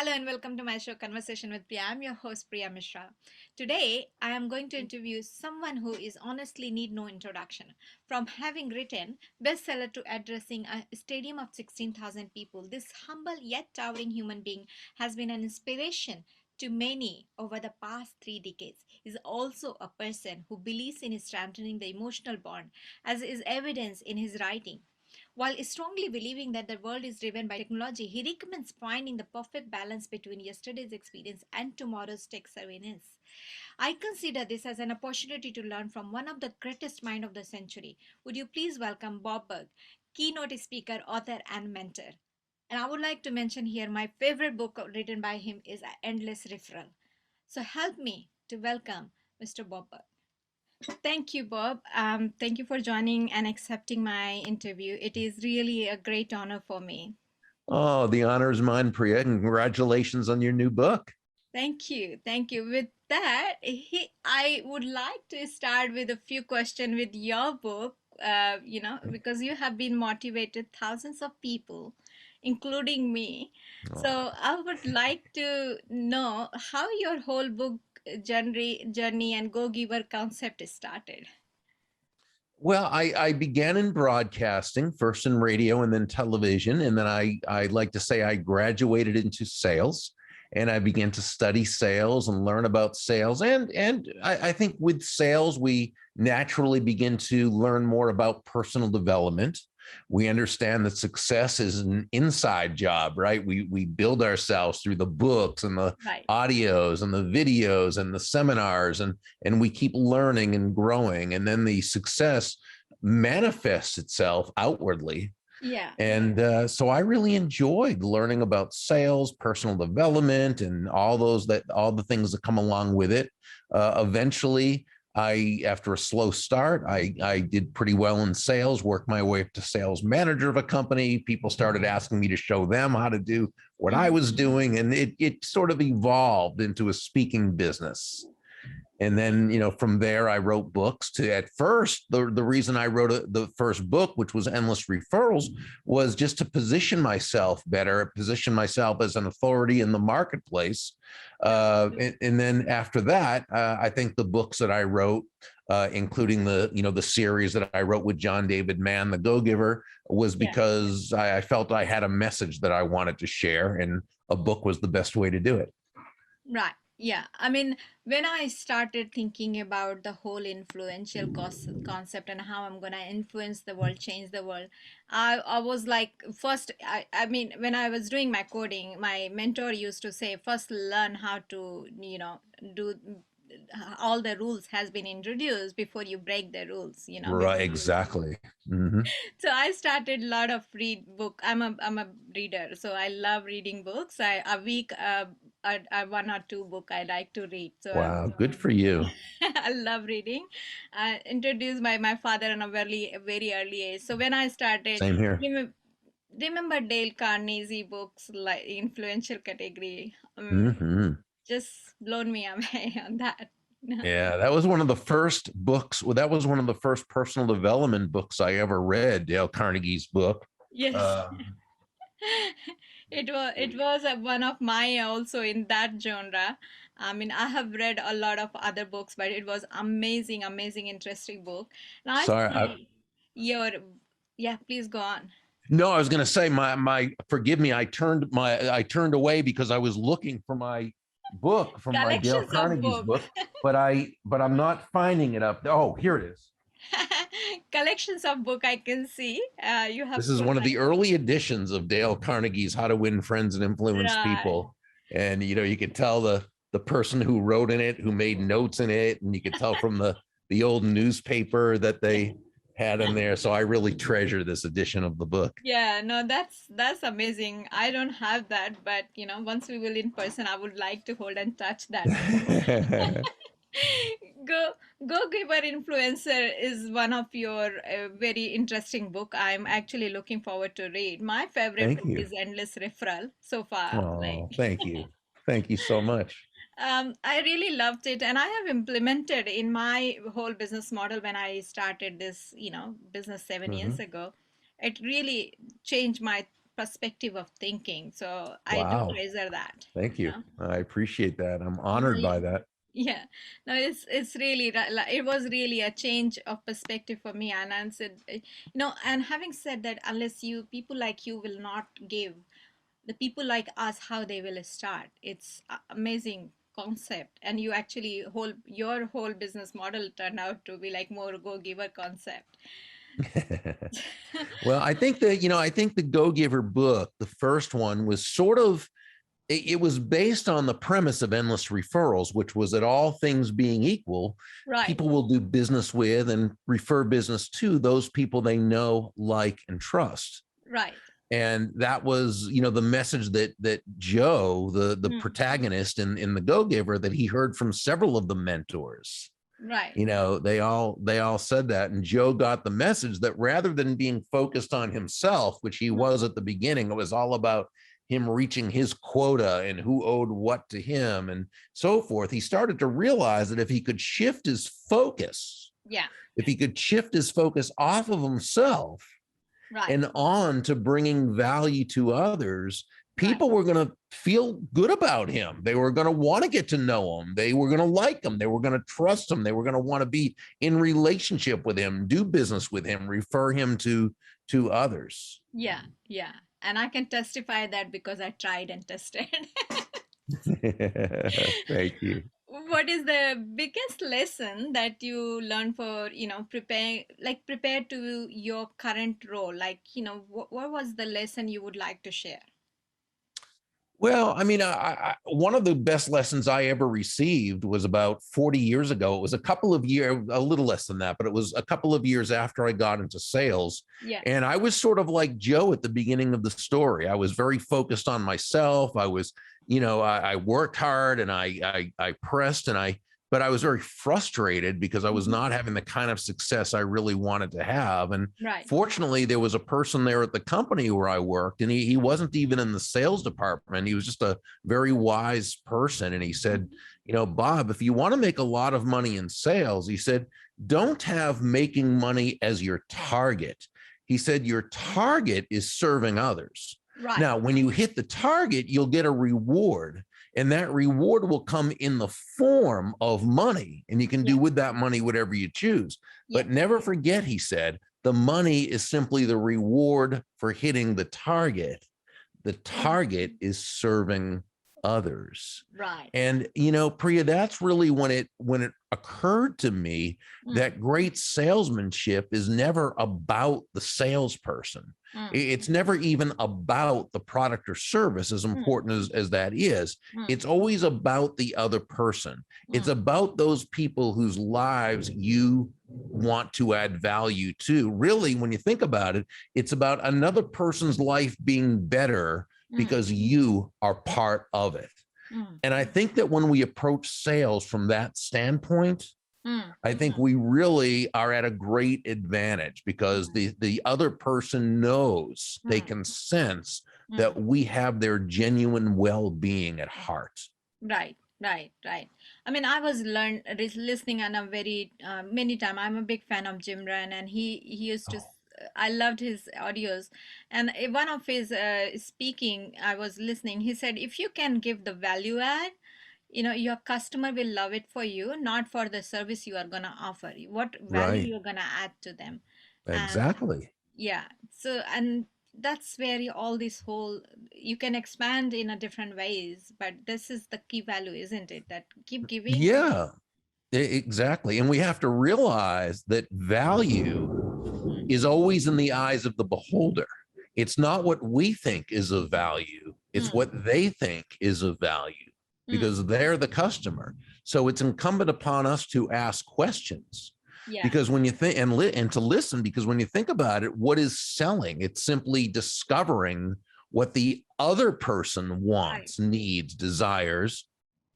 Hello and welcome to my show Conversation with Priya. I'm your host Priya Mishra. Today I am going to interview someone who is honestly need no introduction. From having written bestseller to addressing a stadium of 16,000 people, this humble yet towering human being has been an inspiration to many over the past 3 decades. Is also a person who believes in strengthening the emotional bond, as is evidence in his writing. While strongly believing that the world is driven by technology, he recommends finding the perfect balance between yesterday's experience and tomorrow's tech savviness. I consider this as an opportunity to learn from one of the greatest minds of the century. Would you please welcome Bob Berg, keynote speaker, author, and mentor? And I would like to mention here my favorite book written by him is Endless Referral. So help me to welcome Mr. Bob Berg. Thank you, Bob. Thank you for joining and accepting my interview. It is really a great honor for me. Oh, the honor is mine, Priya. Congratulations on your new book. Thank you. Thank you. With that, I would like to start with a few questions with your book, because you have been motivated thousands of people, including me. So I would like to know how your whole book journey and Go Giver concept started. Well, I began in broadcasting, first in radio and then television. And then I like to say I graduated into sales and I began to study sales and learn about sales. And I think with sales, we naturally begin to learn more about personal development. We understand that success is an inside job, right? We build ourselves through the books and the Right. audios and the videos and the seminars, and we keep learning and growing. And then the success manifests itself outwardly. Yeah. And so I really enjoyed learning about sales, personal development, and all the things that come along with it. Eventually, after a slow start, I did pretty well in sales, worked my way up to sales manager of a company. People started asking me to show them how to do what I was doing, and it sort of evolved into a speaking business. And then, from there, I wrote books. At first, the reason I wrote the first book, which was Endless Referrals, was just to position myself better, position myself as an authority in the marketplace. And then after that, I think the books that I wrote, including the series that I wrote with John David Mann, The Go-Giver, was because I felt I had a message that I wanted to share, and a book was the best way to do it. Right. Yeah. I mean, when I started thinking about the whole influential concept and how I'm going to influence the world, change the world, I was like, first, I mean, when I was doing my coding, my mentor used to say, first learn how to, do all the rules has been introduced before you break the rules, Right, exactly. Mm-hmm. So I started a lot of read book. I'm a reader, so I love reading books. A week, one or two book I like to read. So Wow, good for you. I love reading. Introduced by my father in a very early age. So when I started, Same here. remember Dale Carnegie books, like influential category. Mm-hmm. Just blown me away on that. Yeah, that was one of the first books. Well, that was one of the first personal development books I ever read, Dale Carnegie's book. Yes. It was one of my also in that genre. I mean, I have read a lot of other books, but it was amazing, interesting book. Now I Sorry, see your, yeah, please go on. no, I was going to say my forgive me. I turned away because I was looking for my book from my Dale Collections of Carnegie's book. book, but I'm not finding it up. Oh, here it is. Collections of book I can see. You have This is put one of like, the early editions of Dale Carnegie's How to Win Friends and Influence right. People. And you could tell the person who wrote in it, who made notes in it, and you could tell from the old newspaper that they had in there. So I really treasure this edition of the book. Yeah, no, that's amazing. I don't have that, but once we will in person, I would like to hold and touch that. Go Go Giver Influencer is one of your very interesting book. I'm actually looking forward to read. My favorite Thank book you. is Endless Referral so far. Oh, Like, thank you. Thank you so much. I really loved it, and I have implemented in my whole business model when I started this, business 7 years Mhm. ago. It really changed my perspective of thinking. So I do Wow. treasure that, Thank you you. know. I appreciate that. I'm honored Yeah. by that. Yeah, no, it's really it was really a change of perspective for me. And I said, and having said that, unless you people like you will not give the people like us how they will start, it's amazing concept. And you actually whole your whole business model turned out to be like more go giver concept. Well, I think the Go Giver book, the first one, was sort of it was based on the premise of endless referrals, which was that all things being equal, Right, people will do business with and refer business to those people they know, like, and trust. right. And that was, the message that Joe, the Hmm. protagonist in the Go Giver, that he heard from several of the mentors. Right. They all said that, and Joe got the message that rather than being focused on himself, which he Hmm. was at the beginning, it was all about him reaching his quota and who owed what to him and so forth. He started to realize that if he could shift his focus, Yeah, if he could shift his focus off of himself right, and on to bringing value to others, right. people were going to feel good about him. They were going to want to get to know him. They were going to like him. They were going to trust him. They were going to want to be in relationship with him, do business with him, refer him to others. Yeah, yeah. And I can testify that because I tried and tested. Thank you. What is the biggest lesson that you learn for, prepare to your current role? Like, what was the lesson you would like to share? Well, I mean, one of the best lessons I ever received was about 40 years ago. It was a couple of years, a little less than that, but it was a couple of years after I got into sales. Yeah. And I was sort of like Joe at the beginning of the story. I was very focused on myself. I was, I worked hard and I pressed but I was very frustrated because I was Mhm. not having the kind of success I really wanted to have. And Right. fortunately, there was a person there at the company where I worked, and he wasn't even in the sales department. He was just a very wise person. And he said, Mhm. Bob, if you want to make a lot of money in sales, he said, don't have making money as your target. He said, your target is serving others. Right. Now, when you hit the target, you'll get a reward. And that reward will come in the form of money. And you can Yeah. do with that money whatever you choose. Yeah. But never forget, he said, the money is simply the reward for hitting the target. The target Mhm. is serving others. Right. And Priya, that's really when it occurred to me Mm. that great salesmanship is never about the salesperson. Mm. It's never even about the product or service, as Mm. important as that is. Mm. It's always about the other person. It's Mm. about those people whose lives you want to add value to. Really, when you think about it, it's about another person's life being better Mm. because you are part of it. Mm. And I think that when we approach sales from that standpoint, Mm. I think we really are at a great advantage because the other person knows, they Mm. can sense that Mm. we have their genuine well-being at heart. Right, right, right. I mean, I was listening and I'm very many time. I'm a big fan of Jim Rohn, and he used to. Oh, I loved his audios, and one of his speaking, I was listening. He said, if you can give the value add, your customer will love it for you, not for the service you are gonna offer. What value right. you're gonna add to them, and Exactly. yeah. So, and that's where all this whole you can expand in a different ways, but this is the key value, isn't it? That keep giving. Yeah, exactly. And we have to realize that value Mm. is always in the eyes of the beholder. It's not what we think is of value, it's Mm. what they think is of value Mm. because they're the customer. So it's incumbent upon us to ask questions Yeah. because when you think and to listen, because when you think about it, what is selling? It's simply discovering what the other person Right. wants, needs, desires,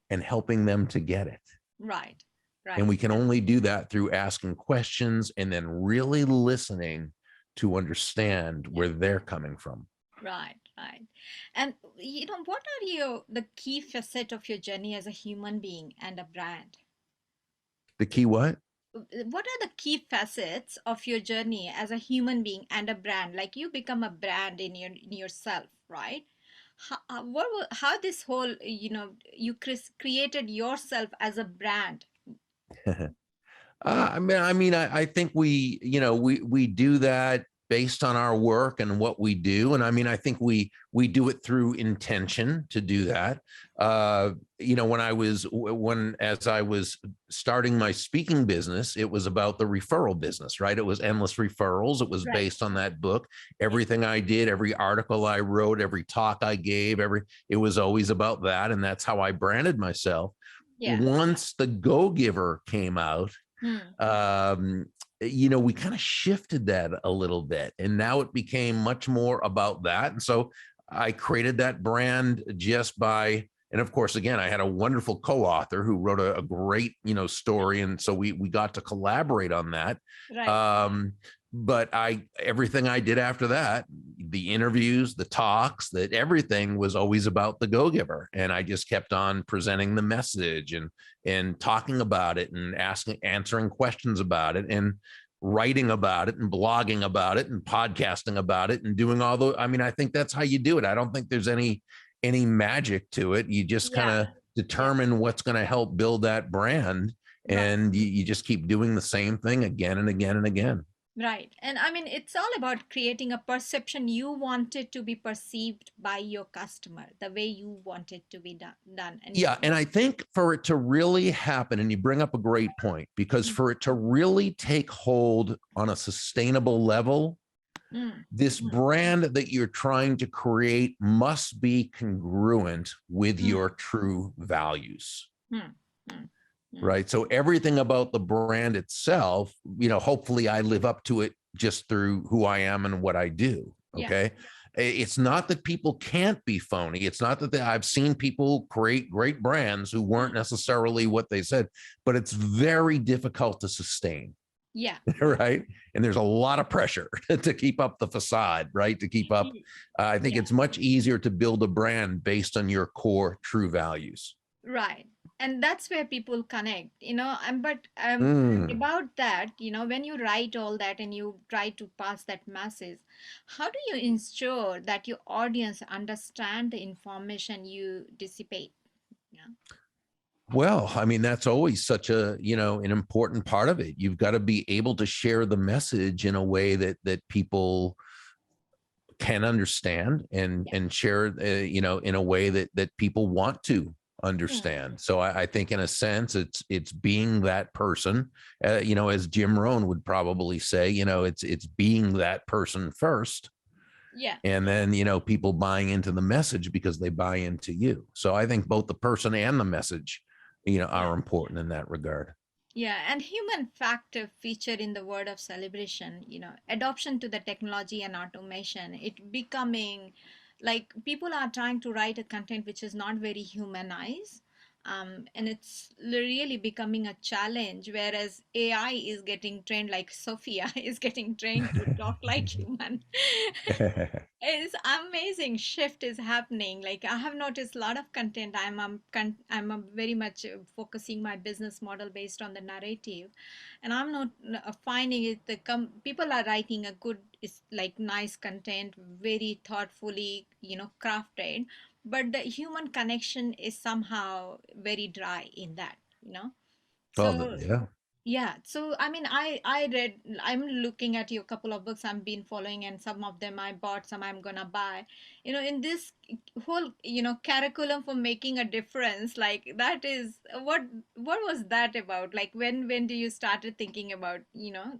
and helping them to get it. Right. And Right. we can only do that through asking questions and then really listening to understand Yeah. where they're coming from. Right. Right. And what are the key facet of your journey as a human being and a brand? The key what? what are the key facets of your journey as a human being and a brand? Like you become a brand in yourself, right? How this whole, you created yourself as a brand. I think we do that based on our work and what we do, and I mean, I think we do it through intention to do that. When as I was starting my speaking business, it was about the referral business, right? It was endless referrals. It was Right. based on that book. Yeah. Everything I did, every article I wrote, every talk I gave, it was always about that, and that's how I branded myself. Yeah. Once the Go Giver came out, Hmm. um, we kind of shifted that a little bit, and now it became much more about that. And so I created that brand just by, and of course, again, I had a wonderful co-author who wrote a great, story, and so we got to collaborate on that. Right. Um, but everything I did after that, the interviews, the talks, that everything was always about the Go Giver, and I just kept on presenting the message and talking about it and answering questions about it and writing about it and blogging about it and podcasting about it and doing all those. I mean, I think that's how you do it. I don't think there's any magic to it. You just kind Yeah. of Yeah. determine what's going to help build that brand, Right. and you just keep doing the same thing again and again and again. Right. And I mean, it's all about creating a perception you want it to be perceived by your customer, the way you want it to be done. And Yeah. And I think for it to really happen, and you bring up a great point, because for it to really take hold on a sustainable level, mm, this brand that you're trying to create must be congruent with your mm, true values. mm, mm, mm. Right. So everything about the brand itself, hopefully I live up to it just through who I am and what I do. Yeah. Okay. It's not that people can't be phony. It's not that I've seen people create great brands who weren't necessarily what they said, but it's very difficult to sustain. Yeah. Right. And there's a lot of pressure to keep up the facade, right? To keep up. I think Yeah. it's much easier to build a brand based on your core true values. Right. And that's where people connect, but Mm. about that, when you write all that and you try to pass that message, how do you ensure that your audience understand the information you dissipate? Yeah. Well, I mean, that's always such an important part of it. You've got to be able to share the message in a way that people can understand Yeah. and share, in a way that people want to Hmm. understand. So I think in a sense, it's being that person, as Jim Rohn would probably say, it's being that person first. Yeah. And then, people buying into the message because they buy into you. So I think both the person and the message, Yeah. are important in that regard. Yeah, and human factor feature in the word of celebration, adoption to the technology and automation, it becoming like people are trying to write a content which is not very humanized. And it's really becoming a challenge, whereas AI is getting trained, like Sophia is getting trained to talk like human. It's amazing shift is happening. Like I have noticed a lot of content. I'm very much focusing my business model based on the narrative, and I'm not finding it. People are writing a good, is like nice content, very thoughtfully, crafted, but the human connection is somehow very dry in that. Oh, So yeah. yeah, so I mean, I'm looking at your couple of books I've been following, and some of them I bought, some I'm gonna buy. In this whole, curriculum for making a difference, like that is what was that about? Like when do you started thinking about,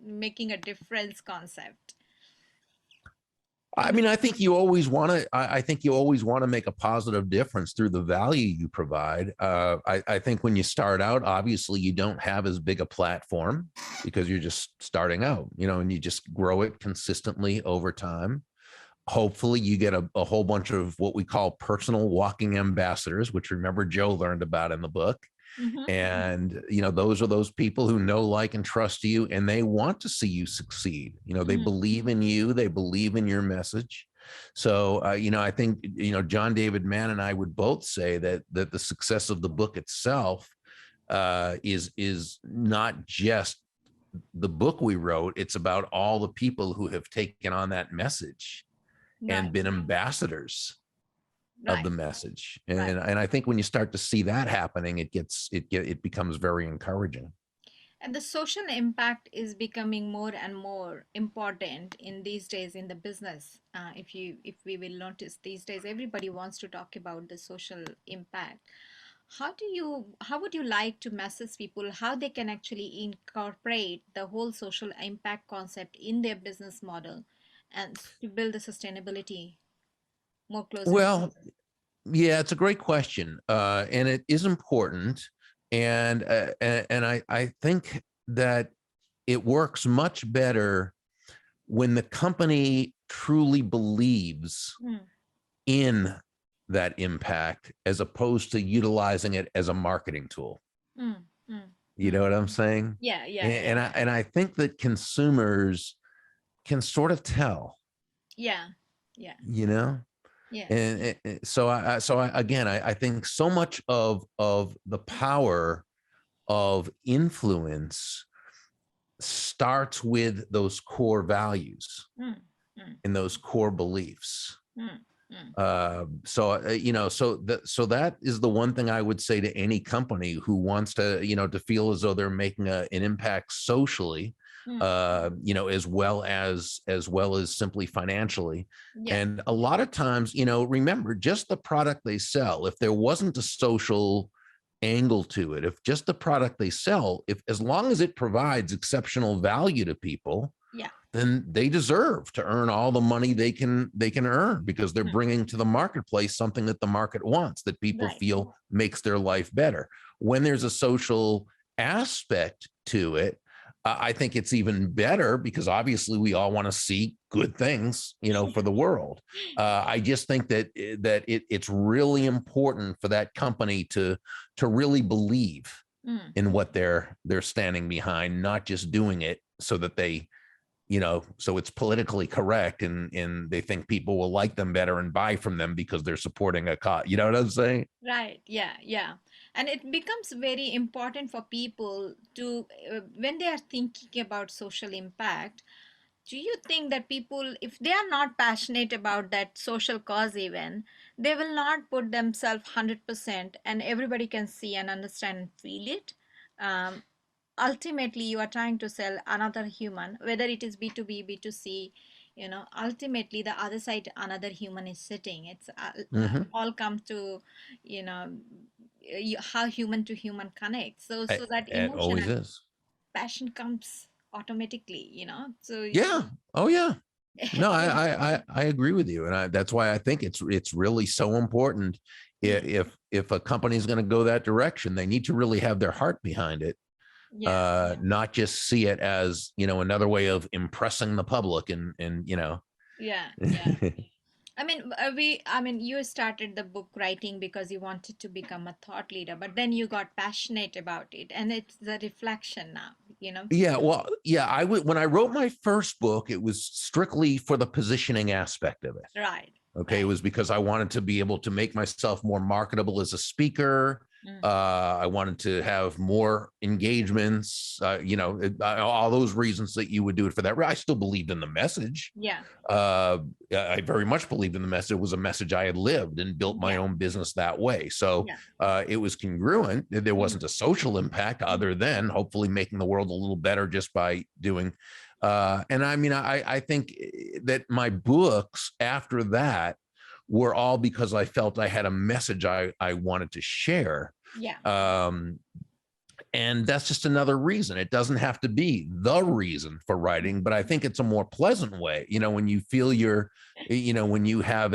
making a difference concept? I mean, I think you always want to. I think you always want to make a positive difference through the value you provide. I think when you start out, obviously you don't have as big a platform because you're just starting out, and you just grow it consistently over time. Hopefully, you get a whole bunch of what we call personal walking ambassadors, which remember Joe learned about in the book. Mm-hmm. And those are those people who know, like, and trust you, and they want to see you succeed. They Mm-hmm. believe in you, they believe in your message. So I think John David Mann and I would both say that the success of the book itself is not just the book we wrote, it's about all the people who have taken on that message and Right, been ambassadors of right, the message. right. And I think when you start to see that happening, it becomes very encouraging. And the social impact is becoming more and more important in these days in the business. If we will notice these days, everybody wants to talk about the social impact. How would you like to message people how they can actually incorporate the whole social impact concept in their business model and to build the sustainability more closer to Well, business? yeah, it's a great question, and it is important. And I think that it works much better when the company truly believes Mm, in that impact as opposed to utilizing it as a marketing tool. mm, mm, You know mm. what I'm saying? Yeah, yeah, And yeah, I think that consumers can sort of tell, yeah, yeah, you know. yeah. And again, I think so much of the power of influence starts with those core values Mm, mm, and those core beliefs. mm, mm. So that is the one thing I would say to any company who wants to, to feel as though they're making an impact socially, Mm, as well as simply financially. yeah, And a lot of times, remember, just the product they sell, if there wasn't a social angle to it, if just the product they sell, if as long as it provides exceptional value to people, yeah, then they deserve to earn all the money they can earn because they're mm, bringing to the marketplace something that the market wants, that people right. feel makes their life better. When there's a social aspect to it, I think it's even better because obviously we all want to see good things, for the world. I just think that it's really important for that company to really believe Mm, in what they're standing behind, not just doing it so that so it's politically correct, and they think people will like them better and buy from them because they're supporting a cause. You know what I'm saying? right. Yeah, yeah. And it becomes very important for people to, when they are thinking about social impact, do you think that people, if they are not passionate about that social cause even, they will not put themselves 100% and everybody can see and understand and feel it? Um, Ultimately you are trying to sell another human, whether it is b2b b2c, ultimately the other side another human is sitting. It's Hmm. all come to you know how human to human connects, so that It emotion always and is. passion comes automatically, so Yeah. Oh yeah. No, I agree with you, and that's why I think it's really so important. Hmm. If a company's going to go that direction, they need to really have their heart behind it, Yeah, not just see it as another way of impressing the public, and. yeah, yeah. I mean, you started the book writing because you wanted to become a thought leader, but then you got passionate about it, and it's the reflection now, you know? Yeah, well, yeah, I would when I wrote my first book, it was strictly for the positioning aspect of it. Right, Okay, it right. was because I wanted to be able to make myself more marketable as a speaker. Mm. I wanted to have more engagements, all those reasons that you would do it for that. I still believed in the message. Yeah, uh, I very much believed in the message. It was a message I had lived and built my yeah, own business that way. So yeah. it was congruent. There Mm, wasn't a social impact mm. other than hopefully making the world a little better just by doing. And I mean, I think that my books after that were all because I felt I had a message I wanted to share. Yeah, Um, and that's just another reason. It doesn't have to be the reason for writing, but I think it's a more pleasant way. When you feel when you have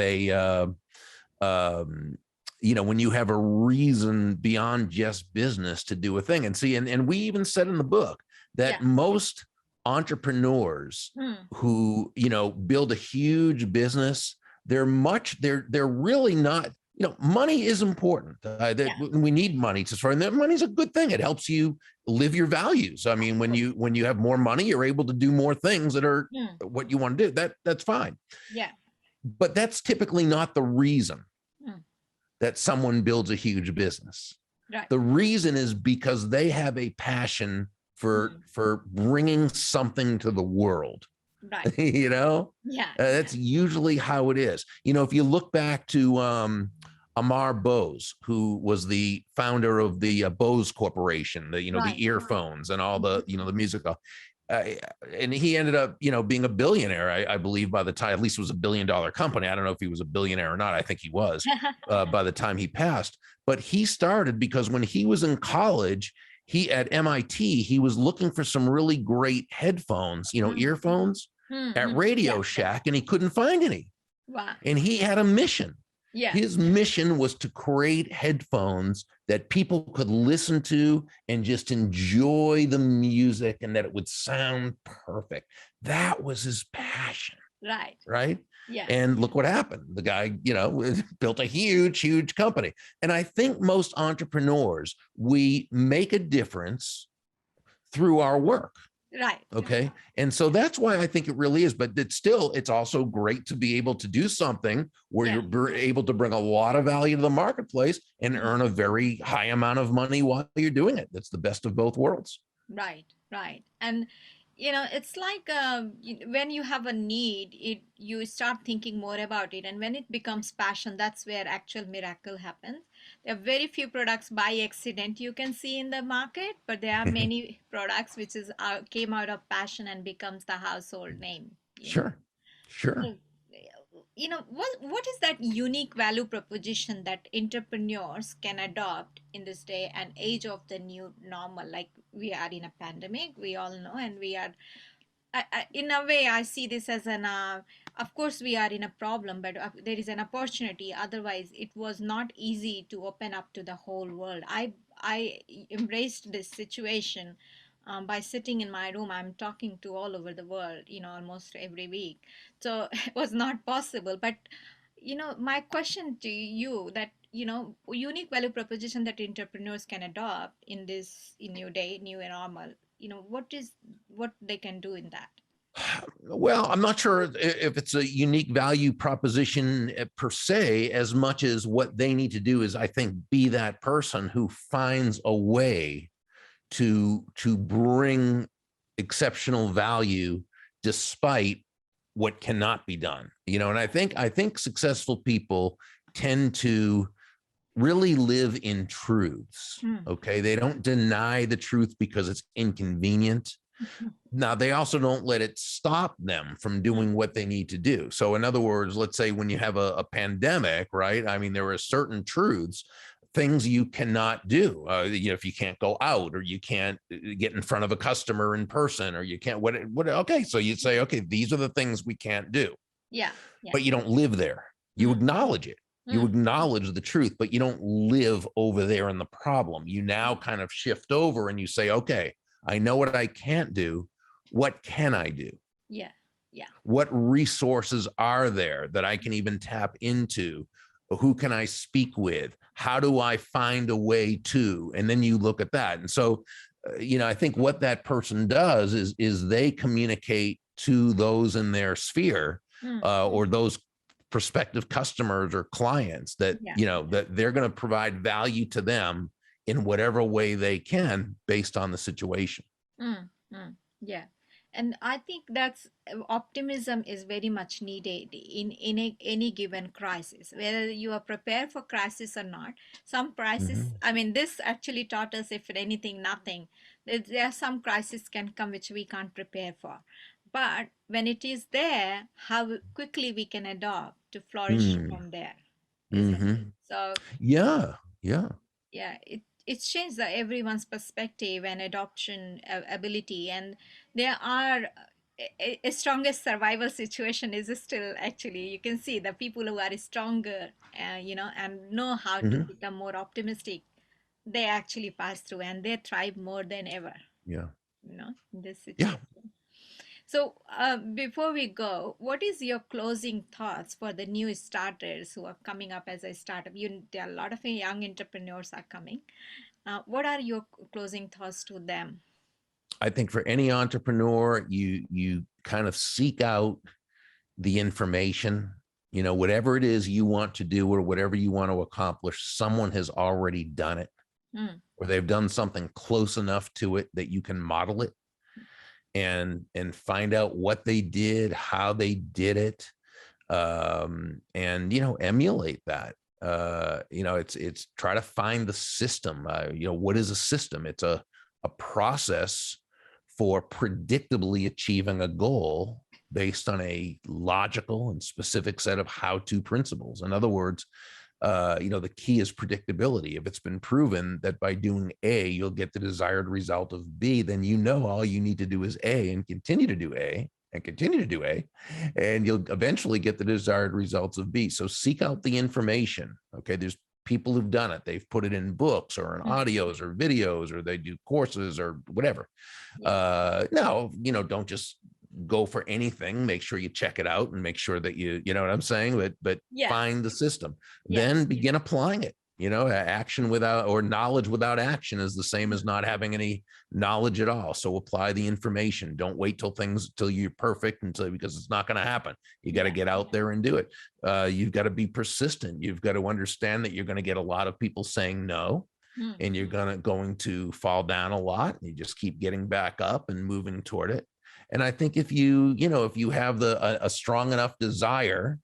um, when you have a reason beyond just business to do a thing. And see, and we even said in the book that yeah. most entrepreneurs Mm. who, build a huge business, they're really not, money is important. That Yeah, we need money to start, and that money's a good thing. It helps you live your values. I mean, when absolutely. you have more money, you're able to do more things that are Mm. what you want to do. That's fine. Yeah. But that's typically not the reason Mm. that someone builds a huge business. Right. The reason is because they have a passion for bringing something to the world. Right. You know, Yeah. that's usually how it is. You know, if you look back to Amar Bose, who was the founder of the Bose Corporation, the Right. the earphones and all the the Mhm. musical, uh, and he ended up being a billionaire, I believe, by the time, at least it was a $1 billion company. I don't know if he was a billionaire or not. I think he was by the time he passed. But he started because when he was in college, he at MIT, he was looking for some really great headphones, Mhm. earphones at Mhm. Radio Yeah. Shack, and he couldn't find any. Wow. And he had a mission. Yeah. His mission was to create headphones that people could listen to and just enjoy the music and that it would sound perfect. That was his passion, Right. right? Yeah. And look what happened. The guy, built a huge, huge company. And I think most entrepreneurs, we make a difference through our work. Right. Okay. And so that's why I think it really is. But it's also great to be able to do something where Yeah. you're able to bring a lot of value to the marketplace and earn a very high amount of money while you're doing it. That's the best of both worlds. Right, right. And it's like when you have a need, you start thinking more about it, and when it becomes passion, that's where actual miracle happens. There are very few products by accident you can see in the market, but there are many products which came out of passion and becomes the household name. Sure. Sure. So, what is that unique value proposition that entrepreneurs can adopt in this day and age of the new normal? Like we are in a pandemic, we all know, and we are. In a way, I see this as an. Of course, we are in a problem, but there is an opportunity. Otherwise, it was not easy to open up to the whole world. I embraced this situation by sitting in my room. I'm talking to all over the world, almost every week. So it was not possible. But my question to you that unique value proposition that entrepreneurs can adopt in this new day, new and normal. What they can do in that. Well, I'm not sure if it's a unique value proposition per se, as much as what they need to do is, I think, be that person who finds a way to bring exceptional value despite what cannot be done. And I think successful people tend to really live in truths. Hmm. Okay. They don't deny the truth because it's inconvenient. Now, they also don't let it stop them from doing what they need to do. So, in other words, let's say when you have a pandemic, right? I mean, there are certain truths, things you cannot do. If you can't go out, or you can't get in front of a customer in person, or you can't, what, okay. So you say, okay, these are the things we can't do, Yeah, yeah. but you don't live there. You acknowledge it. You Mm. acknowledge the truth, but you don't live over there in the problem. You now kind of shift over and you say, okay, I know what I can't do. What can I do? Yeah, yeah. What resources are there that I can even tap into? Who can I speak with? How do I find a way to? And then you look at that. And so, I think what that person does is they communicate to those in their sphere, Mm. or those prospective customers or clients that, Yeah. that they're going to provide value to them in whatever way they can based on the situation. Mm, mm, yeah. And I think that's optimism is very much needed in any given crisis, whether you are prepared for crisis or not. Some crisis, Mhm. I mean, this actually taught us, if anything, nothing. There are some crises can come which we can't prepare for. But when it is there, how quickly we can adopt to flourish Mm. from there, isn't it? Mhm. So Yeah. Yeah. yeah, it's changed everyone's perspective and adoption ability, and there are a strongest survival situation is still, actually, you can see the people who are stronger, and know how to Mhm. become more optimistic, they actually pass through and they thrive more than ever, Yeah. in this Yeah. situation. So, before we go, what is your closing thoughts for the new starters who are coming up as a startup? There are a lot of young entrepreneurs are coming. What are your closing thoughts to them? I think for any entrepreneur, you kind of seek out the information, whatever it is you want to do or whatever you want to accomplish, someone has already done it. Mm. or they've done something close enough to it that you can model it and find out what they did, how they did it, and emulate that. It's try to find the system. What is a system? It's a process for predictably achieving a goal based on a logical and specific set of how-to principles. In other words, the key is predictability. If it's been proven that by doing A, you'll get the desired result of B, then all you need to do is A and continue to do A and continue to do A, and you'll eventually get the desired results of B. So seek out the information. Okay. There's people who've done it. They've put it in books or in audios or videos, or they do courses or whatever. Yeah. No, don't just go for anything. Make sure you check it out and make sure that you know what I'm saying, but Yeah. find the system, Yes. then begin applying it. Action without, or knowledge without action is the same as not having any knowledge at all. So apply the information. Don't wait till you're perfect, because it's not going to happen. You got to get out there and do it. You've got to be persistent. You've got to understand that you're going to get a lot of people saying no, and you're going to fall down a lot. And you just keep getting back up and moving toward it. And I think if you have a strong enough desire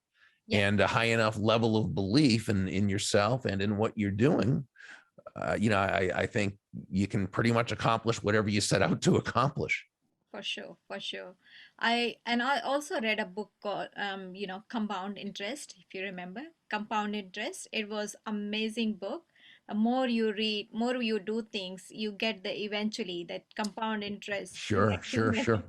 and a high enough level of belief in yourself and in what you're doing, I think you can pretty much accomplish whatever you set out to accomplish. For sure, for sure. I also read a book called Compound Interest, if you remember. Compound Interest. It was amazing book. The more you read, more you do things, you get the eventually that compound interest Sure, sure, sure.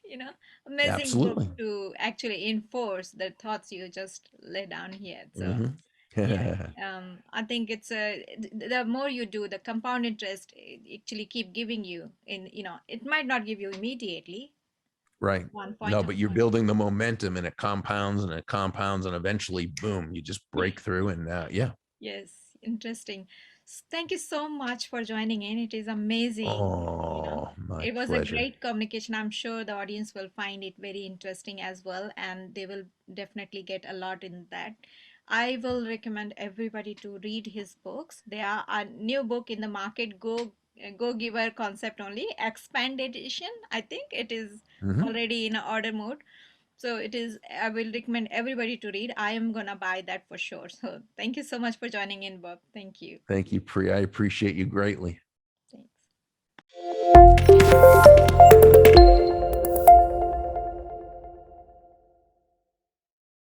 you know, amazing book Absolutely. to actually enforce the thoughts you just lay down here. So Mhm. yeah, I think it's the more you do, the compound interest actually keep giving you it might not give you immediately Right. one No, point of but you're time. building the momentum, and it compounds and it compounds, and eventually, boom, you just break through. And yeah. Yes, interesting. Thank you so much for joining in. It is amazing. Oh, my It was a pleasure. great communication. I'm sure the audience will find it very interesting as well, and they will definitely get a lot in that. I will recommend everybody to read his books. There are a new book in the market, Go Giver Concept Only, Expand Edition. I think it is Mhm. already in order mode. So it is, I will recommend everybody to read. I am gonna buy that for sure. So thank you so much for joining in, Bob. Thank you. Thank you, Priya. I appreciate you greatly. Thanks.